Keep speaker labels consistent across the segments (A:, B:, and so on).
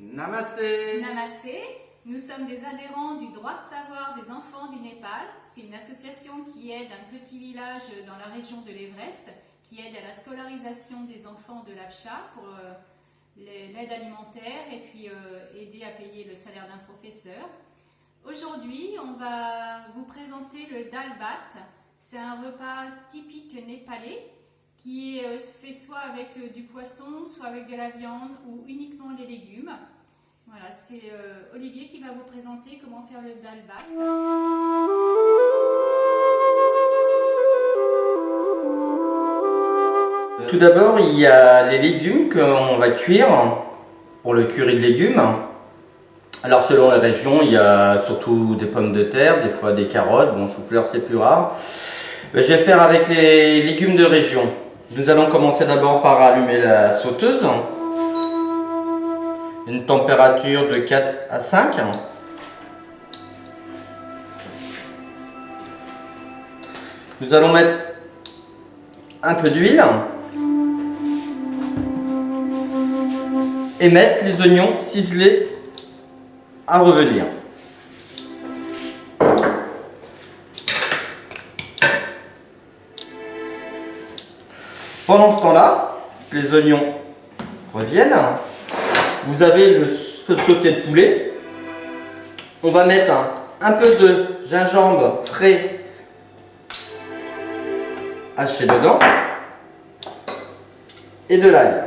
A: Namasté.
B: Namasté, nous sommes des adhérents du droit de savoir des enfants du Népal. C'est une association qui aide un petit village dans la région de l'Everest, qui aide à la scolarisation des enfants de l'Abcha pour l'aide alimentaire et puis aider à payer le salaire d'un professeur. Aujourd'hui, on va vous présenter le dal bhat. C'est un repas typique népalais qui se fait soit avec du poisson, soit avec de la viande ou uniquement les légumes. Voilà, c'est Olivier qui va vous présenter comment faire le dal bhat.
A: Tout d'abord, il y a les légumes qu'on va cuire pour le curry de légumes. Alors selon la région, il y a surtout des pommes de terre, des fois des carottes, bon chou-fleur c'est plus rare. Je vais faire avec les légumes de région. Nous allons commencer d'abord par allumer la sauteuse. Une température de 4 à 5. Nous allons mettre un peu d'huile et mettre les oignons ciselés à revenir. Pendant ce temps-là, les oignons reviennent. Vous avez le sauté de poulet. On va mettre un peu de gingembre frais haché dedans et de l'ail.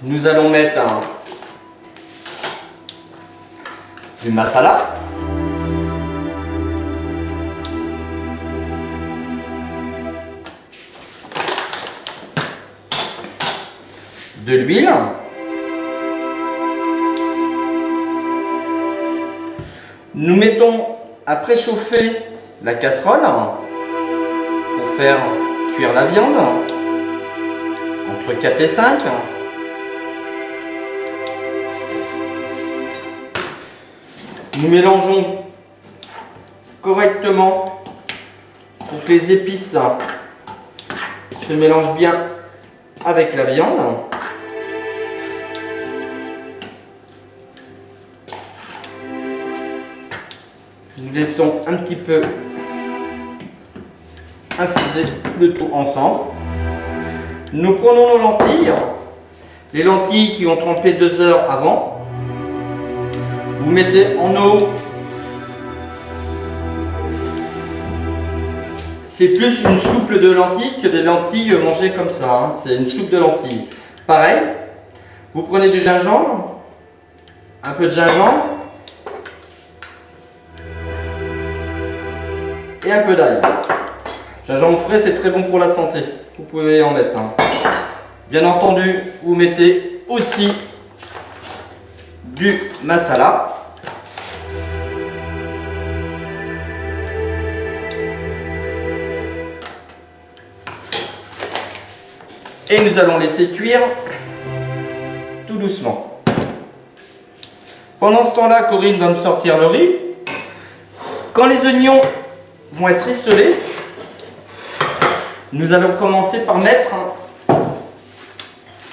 A: Nous allons mettre du masala. De l'huile. Nous mettons à préchauffer la casserole pour faire cuire la viande entre 4 et 5. Nous mélangeons correctement pour que les épices se mélangent bien avec la viande. Nous laissons un petit peu infuser le tout ensemble. Nous prenons nos lentilles, les lentilles qui ont trempé 2 heures avant. Vous mettez en eau. C'est plus une soupe de lentilles que des lentilles mangées comme ça. Hein. C'est une soupe de lentilles. Pareil, vous prenez du gingembre, un peu de gingembre et un peu d'ail. Gingembre frais, c'est très bon pour la santé. Vous pouvez en mettre. Hein. Bien entendu, vous mettez aussi du masala. Et nous allons laisser cuire tout doucement. Pendant ce temps-là, Corinne va me sortir le riz. Quand les oignons vont être rissolés, nous allons commencer par mettre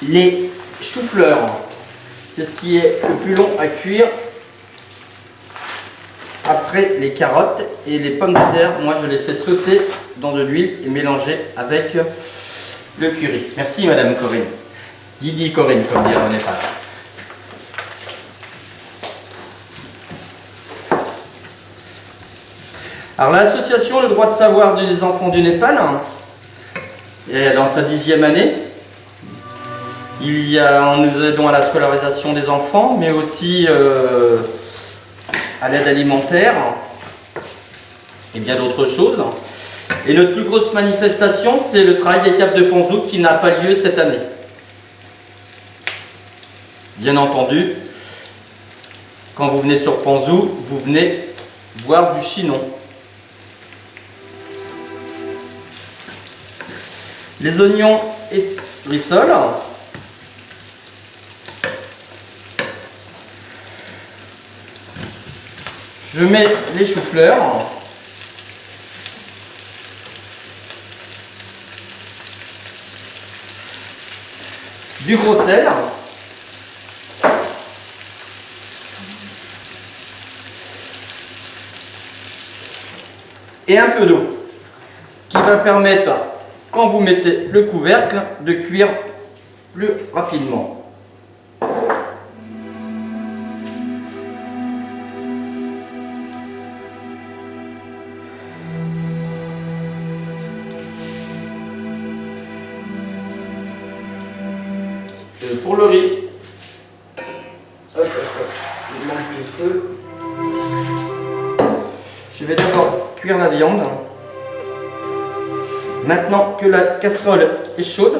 A: les choux-fleurs. C'est ce qui est le plus long à cuire après les carottes et les pommes de terre. Moi, je les fais sauter dans de l'huile et mélanger avec le curry. Merci Madame Corinne. Didi Corinne, comme dire au Népal. Alors l'association Le droit de savoir des enfants du Népal est dans sa 10e année. Nous aidons à la scolarisation des enfants, mais aussi à l'aide alimentaire et bien d'autres choses. Et notre plus grosse manifestation, c'est le travail des caves de Panzou qui n'a pas lieu cette année. Bien entendu, quand vous venez sur Panzou, vous venez boire du chinon. Les oignons rissolent. Je mets les choux-fleurs. du gros sel et un peu d'eau qui va permettre, quand vous mettez le couvercle, de cuire plus rapidement. Pour le riz, il manque du feu. Je vais d'abord cuire la viande. Maintenant que la casserole est chaude,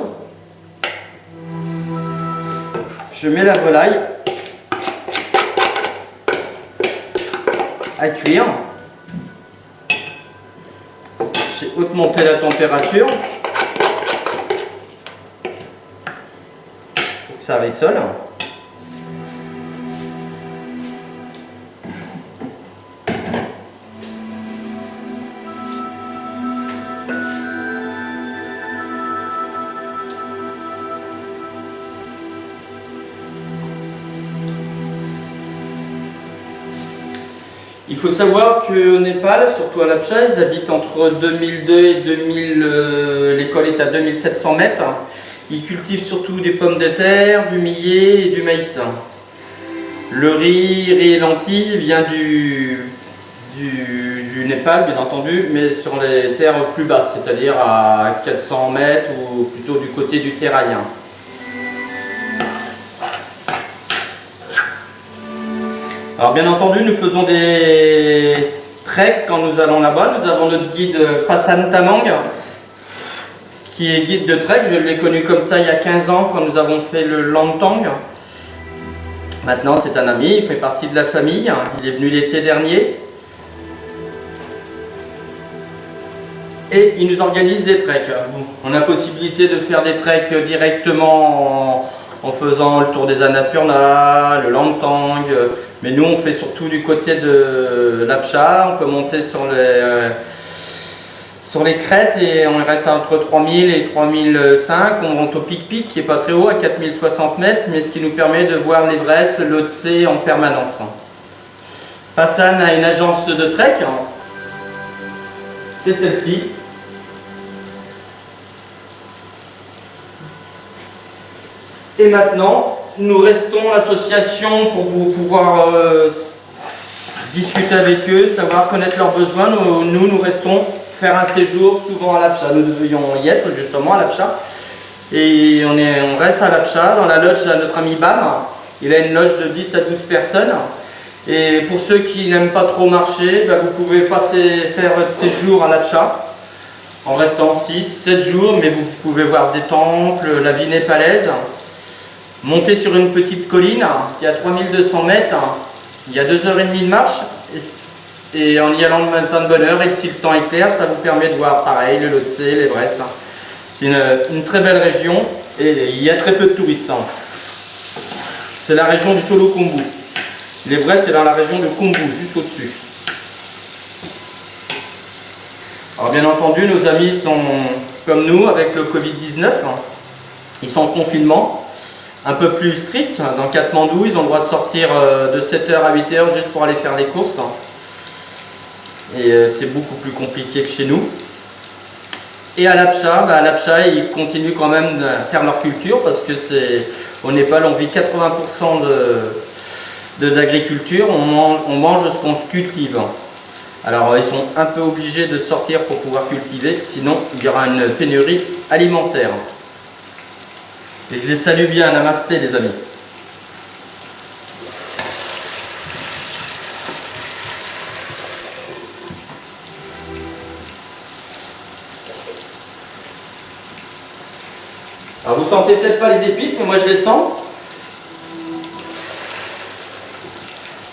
A: je mets la volaille à cuire. J'ai augmenté la température. Ça rissole. Il faut savoir qu'au Népal, surtout à l'Apcha, ils habitent entre 2002 et 2000, l'école est à 2700 mètres. Ils cultivent surtout des pommes de terre, du millet et du maïs. Le riz et lentilles vient du Népal, bien entendu, mais sur les terres plus basses, c'est-à-dire à 400 mètres ou plutôt du côté du Terraïen. Alors bien entendu, nous faisons des treks quand nous allons là-bas. Nous avons notre guide Passan Tamang, qui est guide de trek. Je l'ai connu comme ça il y a 15 ans quand nous avons fait le Langtang. Maintenant c'est un ami, il fait partie de la famille. Il est venu l'été dernier. Et il nous organise des treks. On a la possibilité de faire des treks directement en faisant le tour des Annapurna, le Langtang. Mais nous on fait surtout du côté de l'Apcha. On peut monter sur les crêtes et on reste entre 3000 et 3005. On monte au pic-pic qui n'est pas très haut, à 4060 mètres, mais ce qui nous permet de voir l'Everest, le Lhotse en permanence. Passan a une agence de trek. C'est celle-ci. Et maintenant, nous restons l'association pour pouvoir discuter avec eux, savoir connaître leurs besoins. Nous restons faire un séjour souvent à l'Apcha. Nous devions y être justement à l'Apcha. Et on reste à l'Apcha, dans la lodge à notre ami Bam. Il a une loge de 10 à 12 personnes. Et pour ceux qui n'aiment pas trop marcher, vous pouvez faire votre séjour à l'Apcha en restant 6-7 jours, mais vous pouvez voir des temples, la vie népalaise. Monter sur une petite colline qui est à 3200 mètres, il y a 2h30 de marche, et en y allant le matin de bonne heure, et si le temps est clair, ça vous permet de voir pareil le Lhotse, l'Everest. C'est une très belle région et il y a très peu de touristes. C'est la région du Solo-Khumbu. L'Everest c'est dans la région de Khumbu, juste au-dessus. Alors bien entendu, nos amis sont comme nous avec le Covid-19, ils sont en confinement. Un peu plus strict, dans Katmandou, ils ont le droit de sortir de 7h à 8h juste pour aller faire les courses. Et c'est beaucoup plus compliqué que chez nous. Et à l'Apcha, ils continuent quand même de faire leur culture parce que au Népal, on vit 80% d'agriculture, on mange ce qu'on cultive. Alors ils sont un peu obligés de sortir pour pouvoir cultiver, sinon il y aura une pénurie alimentaire. Et je les salue bien, namasté les amis. Alors vous sentez peut-être pas les épices, mais moi je les sens.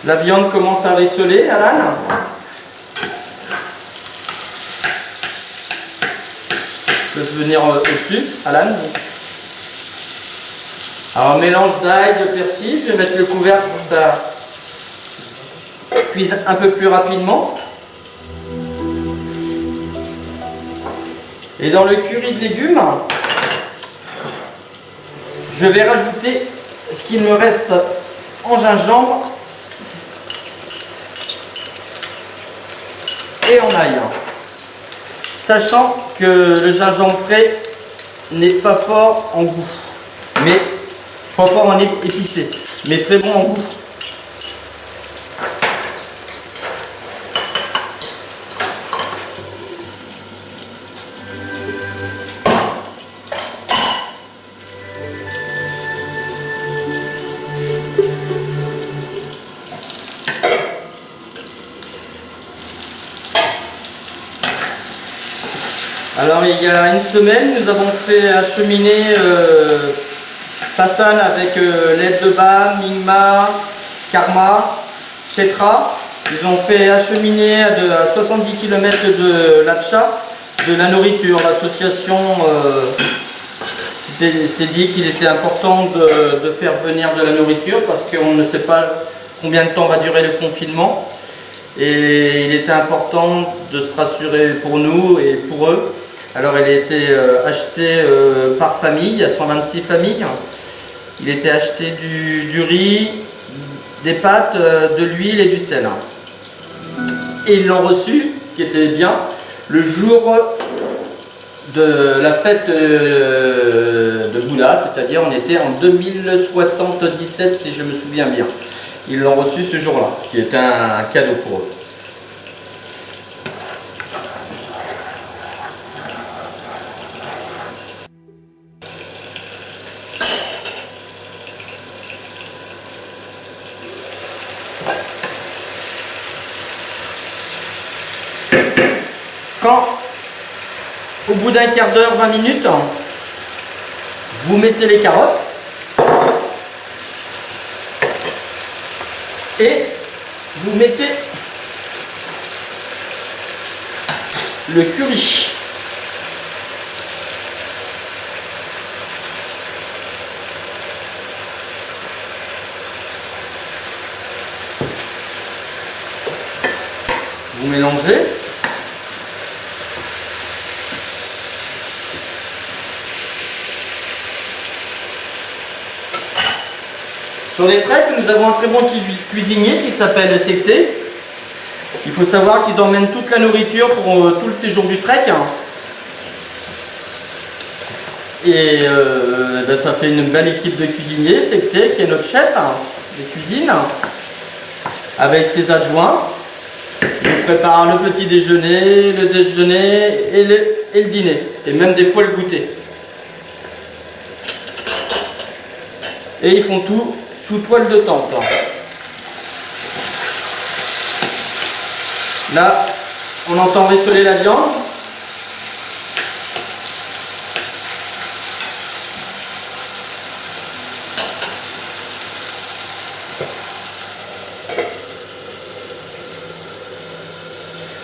A: La viande commence à rissoler, Alan. Je peux venir au-dessus, Alan. Alors mélange d'ail, de persil, je vais mettre le couvercle pour que ça cuise un peu plus rapidement. Et dans le curry de légumes, je vais rajouter ce qu'il me reste en gingembre et en ail. Sachant que le gingembre frais n'est pas fort en goût, mais pas fort en épicé, mais très bon en goût. Alors il y a une semaine, nous avons fait acheminer Passan avec l'aide de BAM, Mingma, Karma, Chetra. Ils ont fait acheminer à 70 km de l'Apcha de la nourriture. L'association s'est dit qu'il était important de faire venir de la nourriture parce qu'on ne sait pas combien de temps va durer le confinement. Et il était important de se rassurer pour nous et pour eux. Alors il a été acheté par famille, il y a 126 familles. Il était acheté du riz, des pâtes, de l'huile et du sel. Et ils l'ont reçu, ce qui était bien, le jour de la fête de Bouddha, c'est-à-dire on était en 2077 si je me souviens bien. Ils l'ont reçu ce jour-là, ce qui était un cadeau pour eux. Quand, au bout d'un quart d'heure, 20 minutes, vous mettez les carottes et vous mettez le curry. Vous mélangez. Sur les treks, nous avons un très bon cuisinier qui s'appelle Secté. Il faut savoir qu'ils emmènent toute la nourriture pour tout le séjour du trek. Et ben, ça fait une belle équipe de cuisiniers. Secté qui est notre chef de cuisine, avec ses adjoints. Il prépare le petit déjeuner, le déjeuner et le dîner. Et même des fois le goûter. Et ils font tout sous toile de tente. Là, on entend rissoler la viande.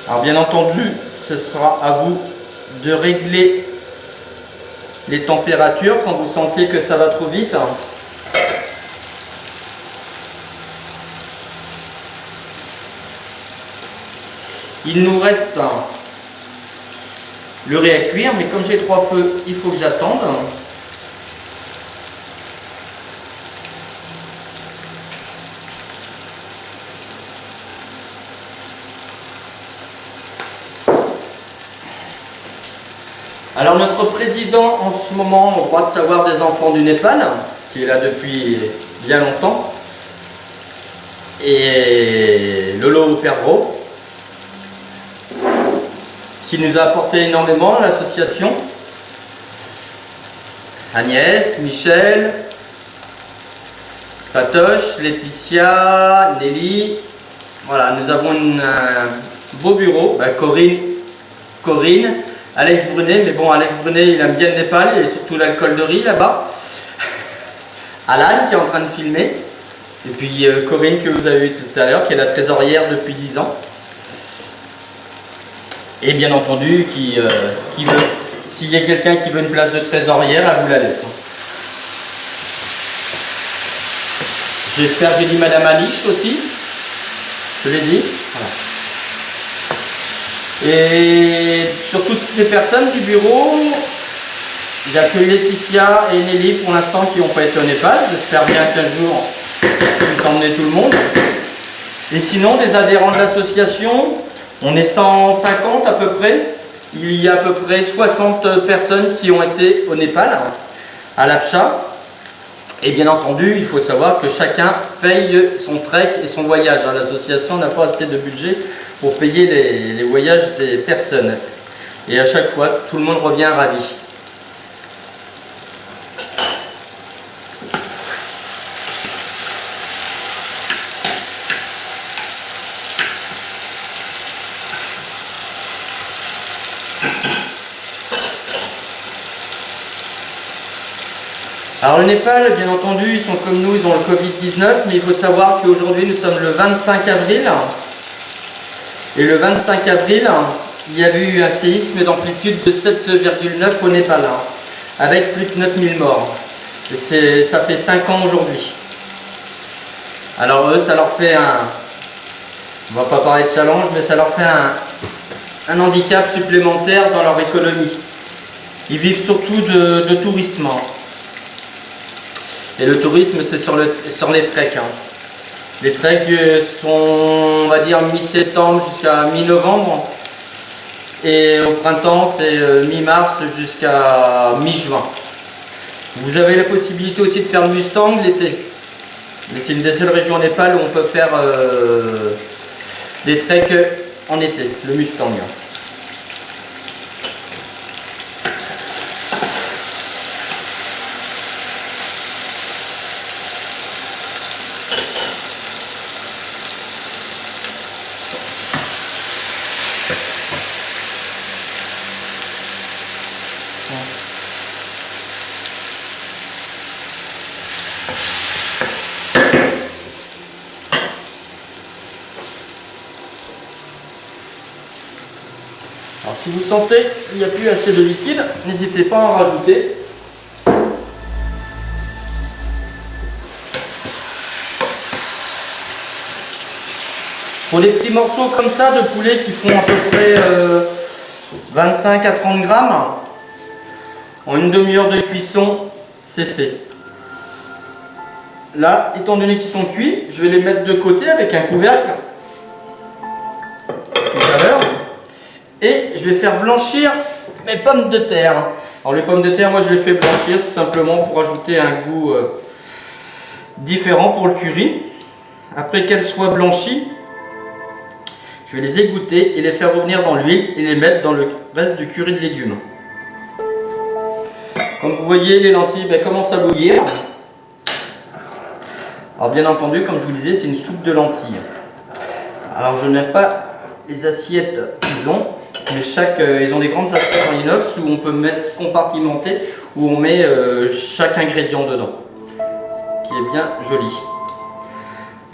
A: Alors bien entendu, ce sera à vous de régler les températures quand vous sentez que ça va trop vite. Il nous reste le riz à cuire, mais comme j'ai 3 feux, il faut que j'attende. Alors notre président en ce moment au droit de savoir des enfants du Népal, qui est là depuis bien longtemps, et Lolo Perdreau, qui nous a apporté énormément, l'association. Agnès, Michel, Patoche, Laetitia, Nelly. Voilà, nous avons un beau bureau. Ben, Corinne, Alex Brunet, mais bon, Alex Brunet, il aime bien le Népal et surtout l'alcool de riz là-bas. Alan, qui est en train de filmer. Et puis Corinne, que vous avez vu tout à l'heure, qui est la trésorière depuis 10 ans. Et bien entendu, qui veut, s'il y a quelqu'un qui veut une place de trésorière, elle vous la laisse. J'espère que j'ai dit Madame Alice aussi. Je l'ai dit. Voilà. Et sur toutes ces personnes du bureau, Il n'y a que Laetitia et Nelly pour l'instant qui n'ont pas été au Népal. J'espère bien qu'un jour, je puisse emmener tout le monde. Et sinon, des adhérents de l'association, on est 150 à peu près. Il y a à peu près 60 personnes qui ont été au Népal, à l'Apsha. Et bien entendu, il faut savoir que chacun paye son trek et son voyage. L'association n'a pas assez de budget pour payer les voyages des personnes. Et à chaque fois, tout le monde revient ravi. Alors le Népal, bien entendu, ils sont comme nous, ils ont le Covid-19, mais il faut savoir qu'aujourd'hui nous sommes le 25 avril. Et le 25 avril, il y a eu un séisme d'amplitude de 7,9 au Népal, avec plus de 9000 morts. Et ça fait 5 ans aujourd'hui. Alors eux, ça leur fait on va pas parler de challenge, mais ça leur fait un handicap supplémentaire dans leur économie. Ils vivent surtout de tourisme. Et le tourisme, c'est sur les treks. Les treks sont, on va dire, mi-septembre jusqu'à mi-novembre. Et au printemps, c'est mi-mars jusqu'à mi-juin. Vous avez la possibilité aussi de faire le Mustang l'été. Mais c'est une des seules régions au Népal où on peut faire des treks en été, le Mustang. Alors si vous sentez qu'il n'y a plus assez de liquide, n'hésitez pas à en rajouter. Pour les petits morceaux comme ça de poulet qui font à peu près 25 à 30 grammes, en une demi-heure de cuisson, c'est fait. Là, étant donné qu'ils sont cuits, je vais les mettre de côté avec un couvercle. Tout à l'heure. Et je vais faire blanchir mes pommes de terre. Alors les pommes de terre, moi je les fais blanchir tout simplement pour ajouter un goût différent pour le curry. Après qu'elles soient blanchies, je vais les égoutter et les faire revenir dans l'huile et les mettre dans le reste du curry de légumes. Comme vous voyez, les lentilles commencent à bouillir. Alors bien entendu, comme je vous disais, c'est une soupe de lentilles. Alors je n'aime pas les assiettes qu'ils ont. Mais ils ont des grandes assiettes en inox où on peut mettre compartimenté, où on met chaque ingrédient dedans, ce qui est bien joli.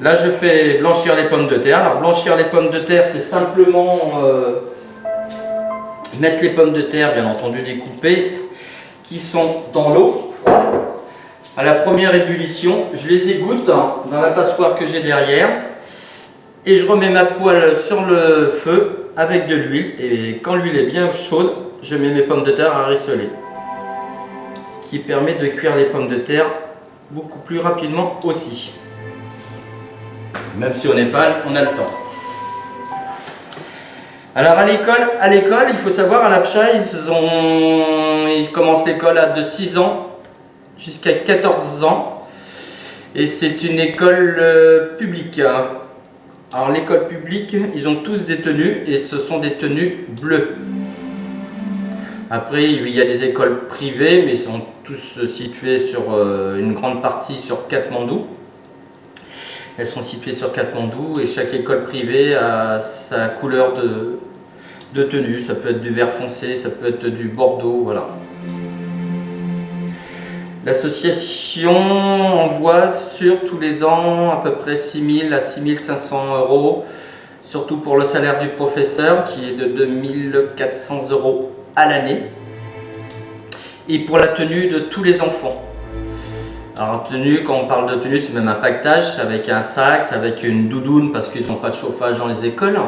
A: Là je fais blanchir les pommes de terre. Alors blanchir les pommes de terre, c'est simplement mettre les pommes de terre, bien entendu découpées, qui sont dans l'eau froide. À la première ébullition, je les égoutte dans la passoire que j'ai derrière et je remets ma poêle sur le feu avec de l'huile, et quand l'huile est bien chaude, je mets mes pommes de terre à rissoler. Ce qui permet de cuire les pommes de terre beaucoup plus rapidement aussi. Même si au Népal, on a le temps. Alors à l'école, il faut savoir, à l'Apsha, ils commencent l'école de 6 ans jusqu'à 14 ans. Et c'est une école publique. Alors l'école publique, ils ont tous des tenues et ce sont des tenues bleues. Après, il y a des écoles privées, mais ils sont tous situés sur une grande partie sur Katmandou. Elles sont situées sur Katmandou et chaque école privée a sa couleur de tenue. Ça peut être du vert foncé, ça peut être du bordeaux, voilà. L'association envoie sur tous les ans à peu près 6 000 à 6 500 €, surtout pour le salaire du professeur qui est de 2 400 € à l'année, et pour la tenue de tous les enfants. Alors tenue, quand on parle de tenue, c'est même un paquetage avec un sac, avec une doudoune parce qu'ils n'ont pas de chauffage dans les écoles.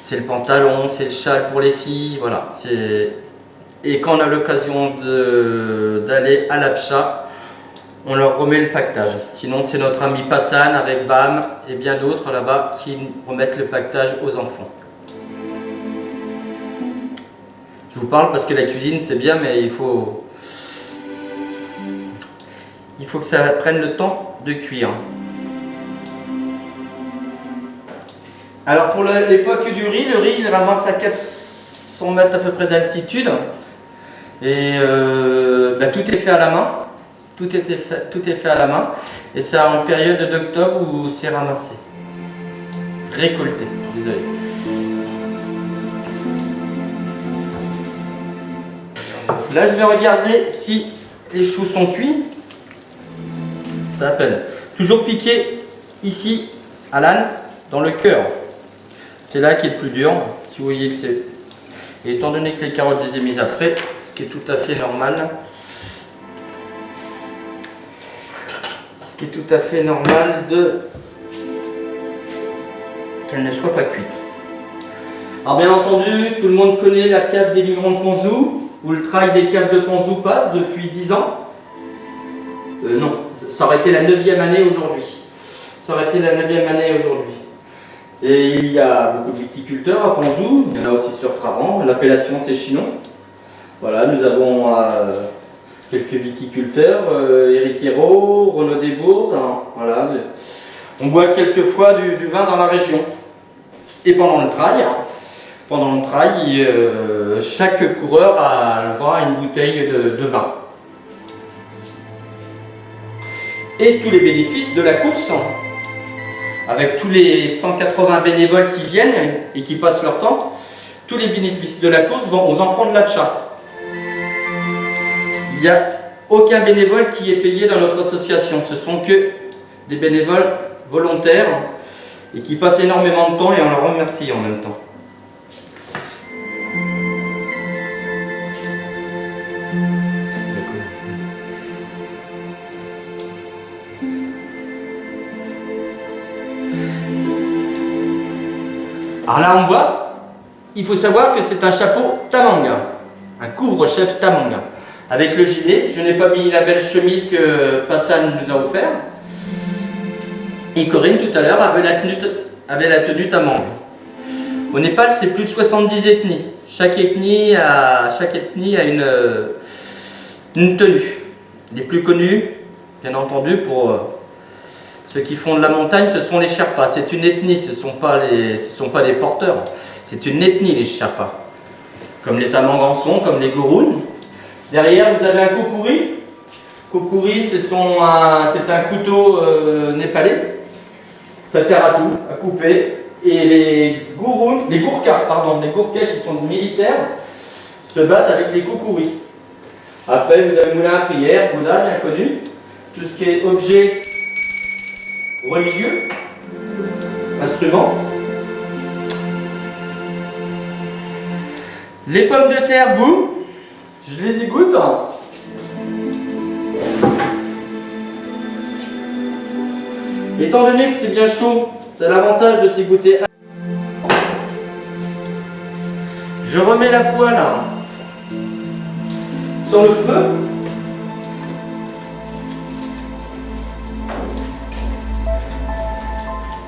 A: C'est le pantalon, c'est le châle pour les filles, voilà. Et quand on a l'occasion d'aller à l'Apcha, on leur remet le paquetage. Sinon, c'est notre ami Passan avec BAM et bien d'autres là-bas qui remettent le paquetage aux enfants. Je vous parle parce que la cuisine c'est bien, mais il faut que ça prenne le temps de cuire. Alors pour l'époque du riz, le riz il ramasse à 400 mètres à peu près d'altitude. Et tout est fait à la main. Tout est fait à la main. Et c'est en période d'octobre où c'est ramassé. Récolté, désolé. Là, je vais regarder si les choux sont cuits. Ça appelle. Toujours piquer ici, à l'âne, dans le cœur. C'est là qui est le plus dur. Si vous voyez que c'est... Et étant donné que les carottes, je les ai mises après, ce qui est tout à fait normal. Ce qui est tout à fait normal qu'elles ne soient pas cuites. Alors bien entendu, tout le monde connaît la cave des livrants de Ponzou, où le travail des caves de Ponzou passe depuis 10 ans. Non, ça aurait été la 9e année aujourd'hui. Ça aurait été la 9e année aujourd'hui. Et il y a beaucoup de viticulteurs à Ponzou, il y en a aussi sur Traran, l'appellation c'est Chinon. Voilà, nous avons quelques viticulteurs, Éric Hérault, Renaud Desbourdes, hein, voilà. On boit quelquefois du vin dans la région. Et pendant le trail, chaque coureur a le droit à une bouteille de vin. Et tous les bénéfices de la course, avec tous les 180 bénévoles qui viennent et qui passent leur temps, tous les bénéfices de la course vont aux enfants de l'Apcha. Il n'y a aucun bénévole qui est payé dans notre association. Ce sont que des bénévoles volontaires et qui passent énormément de temps et on leur remercie en même temps. Alors là on voit, il faut savoir que c'est un chapeau Tamanga, un couvre-chef Tamanga. Avec le gilet, je n'ai pas mis la belle chemise que Passan nous a offert. Et Corinne tout à l'heure avait la tenue Tamanga. Au Népal, c'est plus de 70 ethnies. Chaque ethnie a une tenue. Les plus connus, bien entendu, pour ceux qui font de la montagne, ce sont les Sherpas. C'est une ethnie, ce ne sont pas des porteurs. C'est une ethnie, les Sherpas. Comme les Tamangansons, comme les Gourounes. Derrière, vous avez un kukuri. Kukuri, c'est un couteau népalais. Ça sert à tout, à couper. Et les Gourkas qui sont militaires, se battent avec les kukuris. Après, vous avez moulin à prière, Bouddha, bien connu. Tout ce qui est objet religieux, instruments. Les pommes de terre bout, je les égoutte. Étant donné que c'est bien chaud, c'est l'avantage de s'égoutter. Je remets la poêle sur le feu.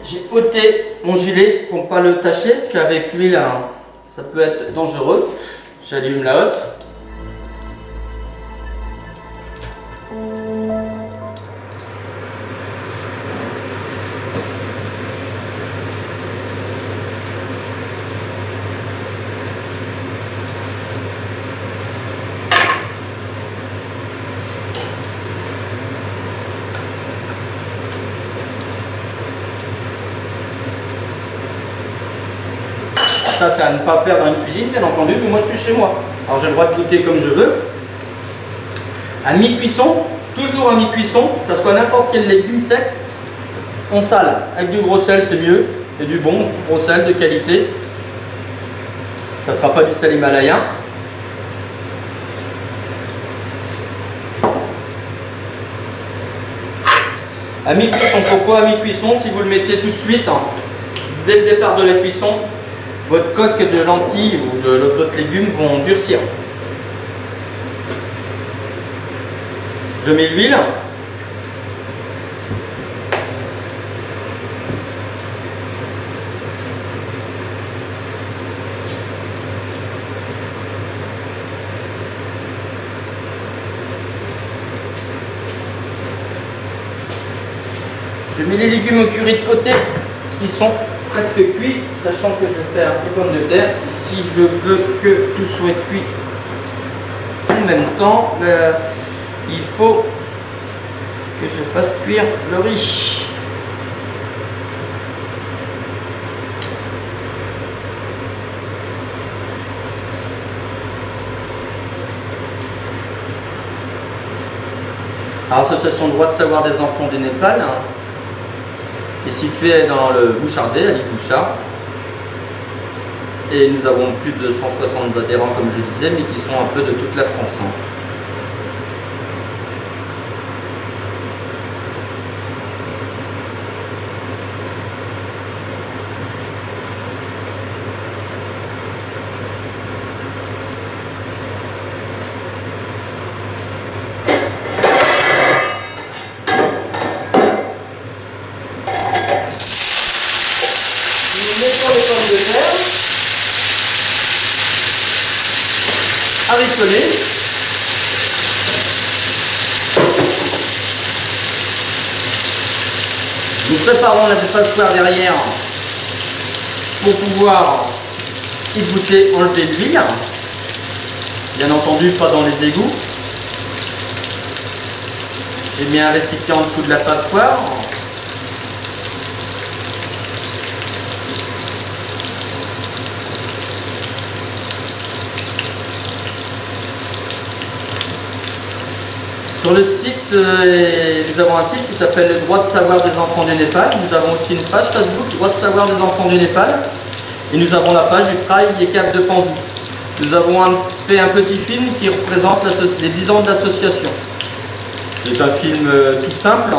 A: J'ai ôté mon gilet pour ne pas le tacher, parce qu'avec l'huile, ça peut être dangereux. J'allume la hotte. Ça, c'est à ne pas faire dans une cuisine, bien entendu, mais moi je suis chez moi. Alors j'ai le droit de goûter comme je veux. À mi-cuisson, toujours à mi-cuisson, que ce soit n'importe quel légume sec, on sale. Avec du gros sel, c'est mieux. Et du bon gros sel de qualité. Ça ne sera pas du sel himalayen. À mi-cuisson, pourquoi à mi-cuisson? Si vous le mettez tout de suite, dès le départ de la cuisson, votre coque de lentilles ou d'autres légumes vont durcir. Je mets l'huile. Je mets les légumes au curry de côté qui sont presque cuits, sachant que je vais faire des pommes de terre. Si je veux que tout soit cuit en même temps, il faut que je fasse cuire le riz. Alors, l'association Droit de Savoir des Enfants du Népal est située dans le Bouchardet, à l'île Bouchard. Et nous avons plus de 160 adhérents, comme je disais, mais qui sont un peu de toute la France. Nous mettons les pommes de terre à rissoler. Nous préparons la passoire derrière pour pouvoir égoutter, enlever l'huile. Bien entendu, pas dans les égouts. J'ai mis un récipient en dessous de la passoire. Sur le site, nous avons un site qui s'appelle le Droit de Savoir des Enfants du Népal. Nous avons aussi une page Facebook, Droit de Savoir des Enfants du Népal. Et nous avons la page du Trail des Caves de Pandou. Nous avons fait un petit film qui représente les 10 ans de l'association. C'est un film tout simple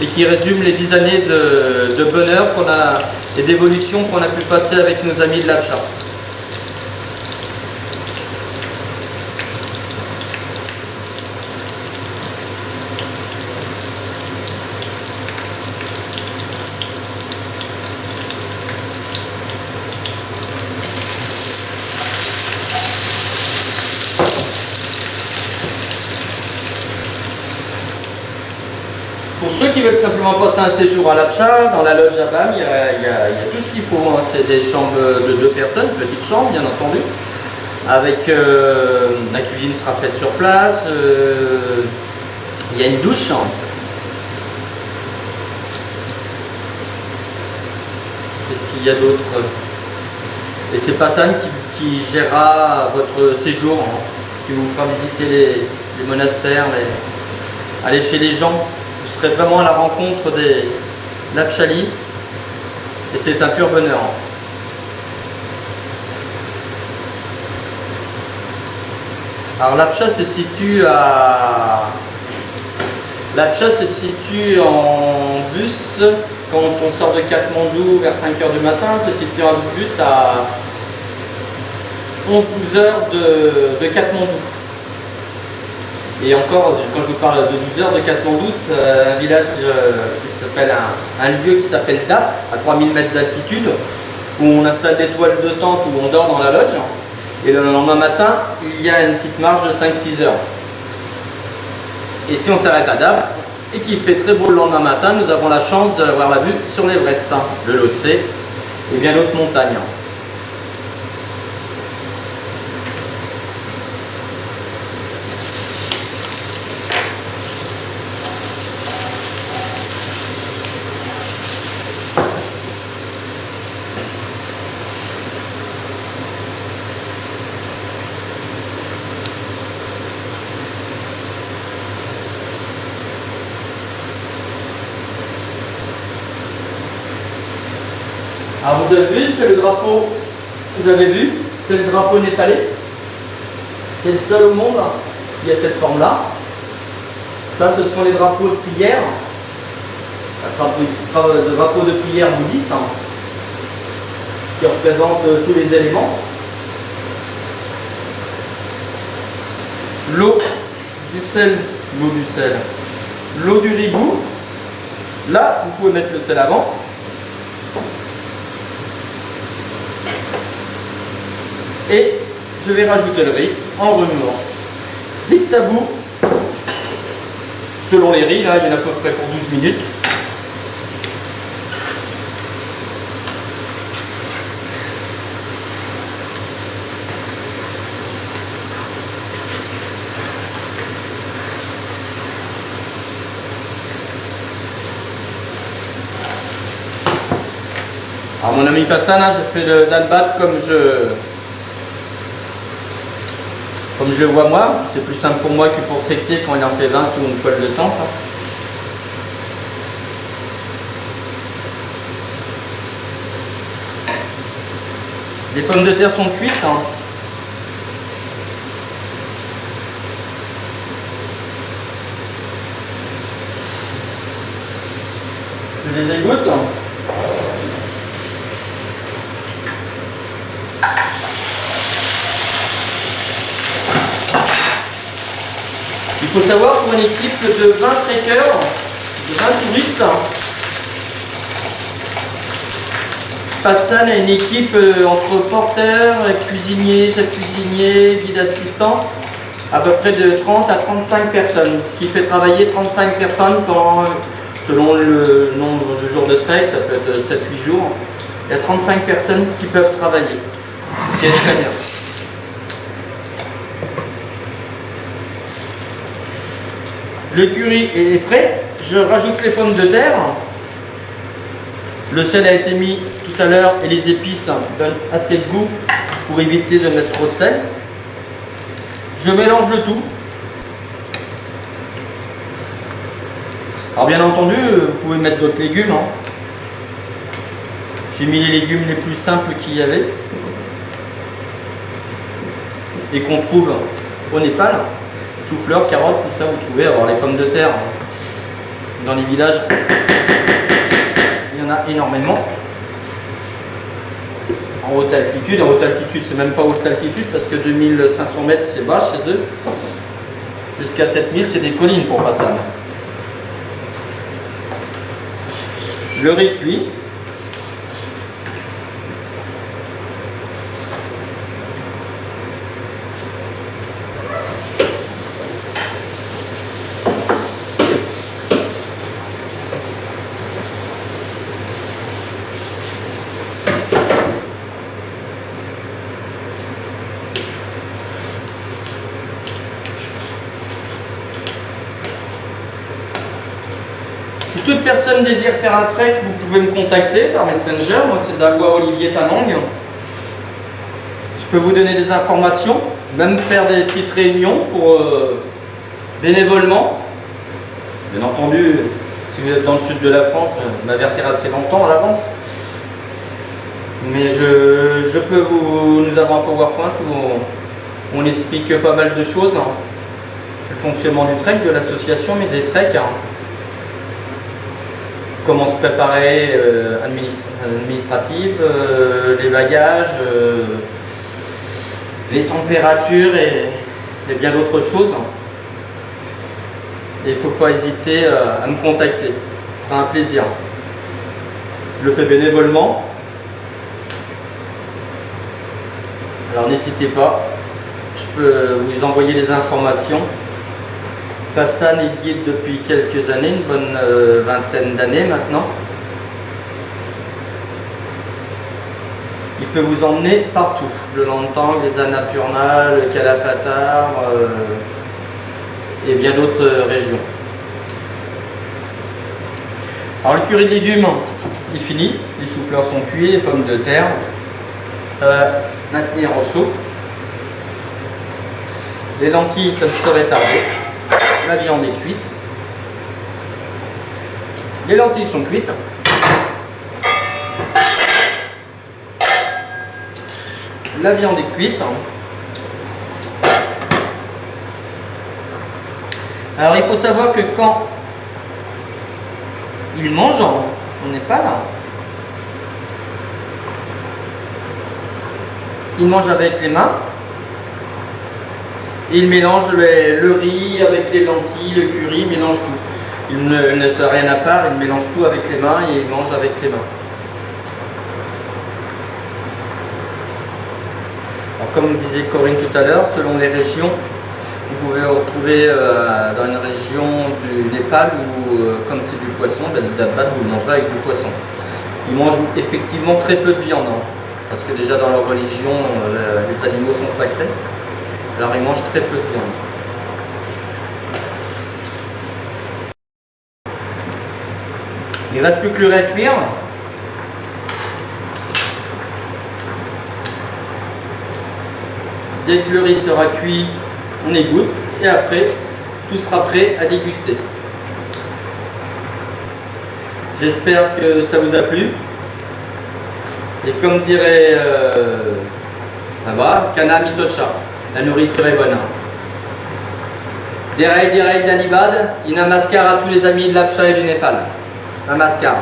A: et qui résume les 10 années de bonheur et d'évolution qu'on a pu passer avec nos amis de l'Abcha. Pour ceux qui veulent simplement passer un séjour à l'Abcha, dans la loge à BAM, il y a tout ce qu'il faut. Hein. C'est des chambres de 2 personnes, petites chambres bien entendu. Avec la cuisine sera faite sur place. Il y a une douche. Hein. Qu'est-ce qu'il y a d'autre? Et c'est Passan qui gérera votre séjour, hein, qui vous fera visiter les monastères, aller chez les gens. Vous serez vraiment à la rencontre des l'Abchali et c'est un pur bonheur. Alors l'Abcha se situe en bus quand on sort de Katmandou vers 5 h du matin, se situe en bus à 11-12 heures de Katmandou. Et encore, quand je vous parle de 12 heures de Katmandou, c'est un village qui s'appelle un lieu qui s'appelle Dap, à 3000 mètres d'altitude, où on installe des toiles de tente, où on dort dans la loge. Et le lendemain matin, il y a une petite marche de 5-6 heures. Et si on s'arrête à Dap, et qu'il fait très beau le lendemain matin, nous avons la chance d'avoir la vue sur l'Everest, le Lhotse et bien d'autres montagnes. Alors vous avez vu, c'est le drapeau, vous avez vu, c'est le drapeau népalais. C'est le seul au monde qui a cette forme-là. Ça, ce sont les drapeaux de prière, le drapeau de prière bouddhiste, qui représente tous les éléments. L'eau, du sel l'eau du sel, l'eau du ribou. Là, vous pouvez mettre le sel avant. Et je vais rajouter le riz en remuant. Dès que ça bout, selon les riz, là, il y en a à peu près pour 12 minutes. Alors mon ami Passan, là, je fais de l'albat comme je le vois moi. C'est plus simple pour moi que pour secter quand il en fait 20 sous une poêle de temps. Les pommes de terre sont cuites. Je les égoutte. Il faut savoir pour une équipe de 20 trekkers, de 20 touristes, Passan a une équipe entre porteurs, cuisiniers, chefs cuisiniers, guides assistants, à peu près de 30 à 35 personnes, ce qui fait travailler 35 personnes pendant, selon le nombre de jours de trek, ça peut être 7-8 jours, il y a 35 personnes qui peuvent travailler, ce qui est très bien. Le curry est prêt, je rajoute les pommes de terre. Le sel a été mis tout à l'heure et les épices donnent assez de goût pour éviter de mettre trop de sel. Je mélange le tout. Alors bien entendu, vous pouvez mettre d'autres légumes. J'ai mis les légumes les plus simples qu'il y avait et qu'on trouve au Népal. Chou-fleur, carottes, tout ça, vous trouvez. Alors les pommes de terre, dans les villages, il y en a énormément. En haute altitude, c'est même pas haute altitude parce que 2500 mètres c'est bas chez eux. Jusqu'à 7000 c'est des collines pour Passan. Le riz cuit. Si toute personne désire faire un trek, vous pouvez me contacter par Messenger. Moi, c'est Dalois Olivier Tamang. Je peux vous donner des informations, même faire des petites réunions pour bénévolement. Bien entendu, si vous êtes dans le sud de la France, m'avertir assez longtemps à l'avance. Mais je peux vous... Nous avons un PowerPoint où on explique pas mal de choses. Le fonctionnement du trek, de l'association, mais des treks. Comment se préparer administrative, les bagages, les températures et bien d'autres choses. Et il ne faut pas hésiter à me contacter, ce sera un plaisir. Je le fais bénévolement. Alors n'hésitez pas, je peux vous envoyer les informations. Passan est guide depuis quelques années, une bonne vingtaine d'années maintenant. Il peut vous emmener partout, le Langtang, les Annapurna, le Kalapatar et bien d'autres régions. Alors le curry de légumes est fini, les choux-fleurs sont cuits, les pommes de terre, ça va maintenir au chaud. Les lentilles, ça ne serait tardé. La viande est cuite. Les lentilles sont cuites. La viande est cuite. Alors il faut savoir que quand ils mangent, on n'est pas là. Ils mangent avec les mains. Et il mélange le riz avec les lentilles, le curry, il mélange tout. Il ne laisse rien à part, il mélange tout avec les mains et il mange avec les mains. Alors, comme disait Corinne tout à l'heure, selon les régions, vous pouvez retrouver dans une région du Népal où, comme c'est du poisson, le dabbat, vous le mangerez avec du poisson. Ils mangent effectivement très peu de viande, hein, parce que déjà dans leur religion, les animaux sont sacrés. Alors ils mangent très peu de viande. Il ne reste plus que le riz à cuire. Dès que le riz sera cuit, on égoutte et après tout sera prêt à déguster. J'espère que ça vous a plu. Et comme dirait là-bas, Kana Mitocha, la nourriture est bonne. Dirai Danibad, il namaskar à tous les amis de l'Apsha et du Népal. Namaskar.